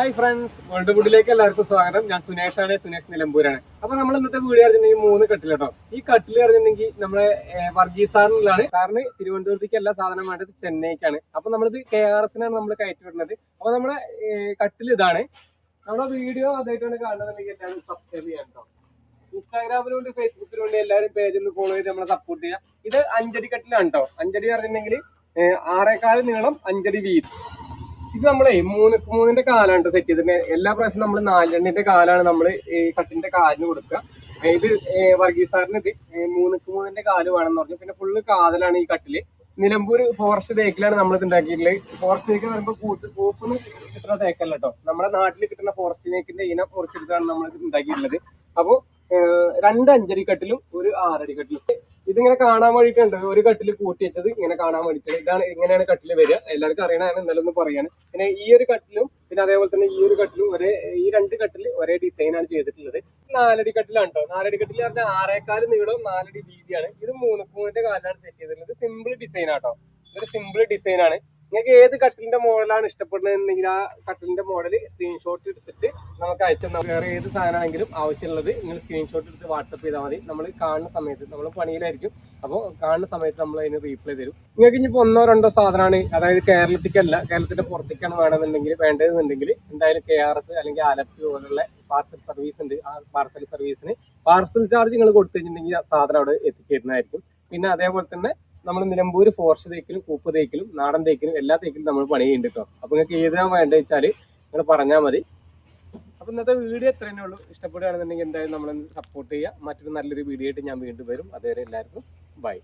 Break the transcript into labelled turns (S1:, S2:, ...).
S1: Hi friends, world ഫുഡിലേക്ക് എല്ലാവർക്കും സ്വാഗതം. ഞാൻ സുനേഷാണ്, സുനേഷ് നിലമ്പൂരാണ്. അപ്പൊ നമ്മൾ ഇന്നത്തെ വീഡിയോ അറിഞ്ഞിട്ടുണ്ടെങ്കിൽ 3 കട്ടിൽ കേട്ടോ. ഈ കട്ടിൽ അറിഞ്ഞിട്ടുണ്ടെങ്കിൽ നമ്മളെ വർഗീസ് സാറിനുള്ളതാണ്. സാറിന് തിരുവനന്തപുരത്തേക്ക് എല്ലാ സാധനം വേണ്ടത് ചെന്നൈക്കാണ്. അപ്പൊ നമ്മളിത് KRS നമ്മൾ കയറ്റി വിടുന്നത്. അപ്പൊ നമ്മുടെ കട്ടിൽ ഇതാണ്. നമ്മുടെ വീഡിയോ അതായിട്ടാണ് കാണുന്നുണ്ടെങ്കിൽ എല്ലാവരും സബ്സ്ക്രൈബ് ചെയ്യാൻ കേട്ടോ. ഇൻസ്റ്റാഗ്രാമിലുണ്ട്, ഫേസ്ബുക്കിലുണ്ട്, എല്ലാവരും പേജ് ഒന്ന് ഫോളോ ചെയ്ത് നമ്മളെ സപ്പോർട്ട് ചെയ്യുക. ഇത് 5 അടി കട്ടിലാണ് കേട്ടോ. 5 അടി പറഞ്ഞിട്ടുണ്ടെങ്കിൽ 6.25 നീളം, 5 അടി വീതി. ഇത് നമ്മളെ മൂന്നിന്റെ കാലാണ് സെറ്റ് ചെയ്തിട്ട്. എല്ലാ പ്രാവശ്യം നമ്മൾ 4 കാലാണ് നമ്മൾ ഈ കട്ടിന്റെ കാലിന് കൊടുക്കുക. ഇത് വർഗീസ് സാറിന് ഇത് 3 കാല് വേണമെന്ന് പറഞ്ഞു. പിന്നെ ഫുള്ള് കാതലാണ് ഈ കട്ടില്. നിലമ്പൂർ ഫോറസ്റ്റ് തേക്കിലാണ് നമ്മൾ ഇത് ഉണ്ടാക്കിയിട്ടുള്ളത്. ഫോറസ്റ്റ് തേക്ക് പറയുമ്പോൾ കൂപ്പൊന്നും കിട്ടുന്ന തേക്കല്ല കേട്ടോ. നമ്മുടെ നാട്ടിൽ കിട്ടുന്ന ഫോറസ്റ്റ് തേക്കിന്റെ ഇനം മുറിച്ചെടുത്താണ് നമ്മൾ ഇത് ഉണ്ടാക്കിയിട്ടുള്ളത്. അപ്പോൾ 2 5 അടി കട്ടിലും 1 6 അടി കട്ടിലും. ഇതിങ്ങനെ കാണാൻ വേണ്ടിയിട്ടുണ്ട് ഒരു കട്ടിൽ കൂട്ടി വെച്ചത്. ഇങ്ങനെ കാണാൻ വേണ്ടിയിട്ട് ഇങ്ങനെയാണ് കട്ടിൽ വരിക. എല്ലാവർക്കും അറിയണതാണ്, എന്നാലും ഒന്ന് പറയാണ്. പിന്നെ ഈ ഒരു കട്ടിലും പിന്നെ അതേപോലെ തന്നെ ഈ ഒരു കട്ടിലും ഈ 2 കട്ടിൽ ഒരേ ഡിസൈനാണ് ചെയ്തിട്ടുള്ളത്. 4 അടി കട്ടിലാണ് കേട്ടോ. 4 അടി കട്ടിൽ പറഞ്ഞാൽ 6.25 നീളവും 4 അടി വീതിയാണ്. ഇത് 3 കാലാണ് സെറ്റ് ചെയ്തിട്ടുള്ളത്. സിമ്പിൾ ഡിസൈൻ ആട്ടോ. ഇതൊരു സിമ്പിൾ ഡിസൈനാണ്. നിങ്ങൾക്ക് ഏത് കട്ടിലിന്റെ മോഡലാണ് ഇഷ്ടപ്പെടുന്നതെന്നുണ്ടെങ്കിൽ ആ കട്ടിലിന്റെ മോഡൽ സ്ക്രീൻഷോട്ട് എടുത്തിട്ട് നമുക്ക് അയച്ചു. വേറെ ഏത് സാധനമാണെങ്കിലും ആവശ്യമുള്ളത് നിങ്ങൾ സ്ക്രീൻഷോട്ട് എടുത്ത് വാട്സപ്പ് ചെയ്താൽ മതി. നമ്മൾ കാണുന്ന സമയത്ത് നമ്മൾ പണിയിലായിരിക്കും. അപ്പോൾ കാണുന്ന സമയത്ത് നമ്മൾ അതിന് റീപ്ലൈ തരും. നിങ്ങൾക്ക് ഇനിയിപ്പോൾ 1 2 സാധനമാണ്, അതായത് കേരളത്തിലേക്കല്ല, കേരളത്തിന്റെ പുറത്തേക്കാണ് വേണ്ടതെന്നുണ്ടെങ്കിൽ എന്തായാലും KRS അല്ലെങ്കിൽ ആലപ്പി പോലുള്ള പാർസൽ സർവീസ് ഉണ്ട്. ആ പാർസൽ സർവീസിന് പാർസൽ ചാർജ് നിങ്ങൾ കൊടുത്തു കഴിഞ്ഞിട്ടുണ്ടെങ്കിൽ സാധനം അവിടെ എത്തിച്ചേരുന്നതായിരിക്കും. പിന്നെ അതേപോലെ തന്നെ നമ്മൾ നിലമ്പൂർ ഫോറസ്റ്റ് തേക്കിലും കൂപ്പ് തേക്കിലും നാടൻ തേക്കിലും എല്ലാ തേക്കിലും നമ്മൾ പണി ചെയ്യുന്നുണ്ട് കേട്ടോ. അപ്പോൾ നിങ്ങൾക്ക് ഏതാണ് വേണ്ടത് വെച്ചാൽ നിങ്ങൾ പറഞ്ഞാൽ മതി. അപ്പോൾ ഇന്നത്തെ വീഡിയോ എത്ര തന്നെ ഉള്ളൂ. ഇഷ്ടപ്പെടുകയാണെന്നുണ്ടെങ്കിൽ എന്തായാലും നമ്മളൊന്ന് സപ്പോർട്ട് ചെയ്യുക. മറ്റൊരു നല്ലൊരു വീഡിയോ ആയിട്ട് ഞാൻ വീണ്ടും വരും. അതുവരെ എല്ലാവർക്കും ബൈ.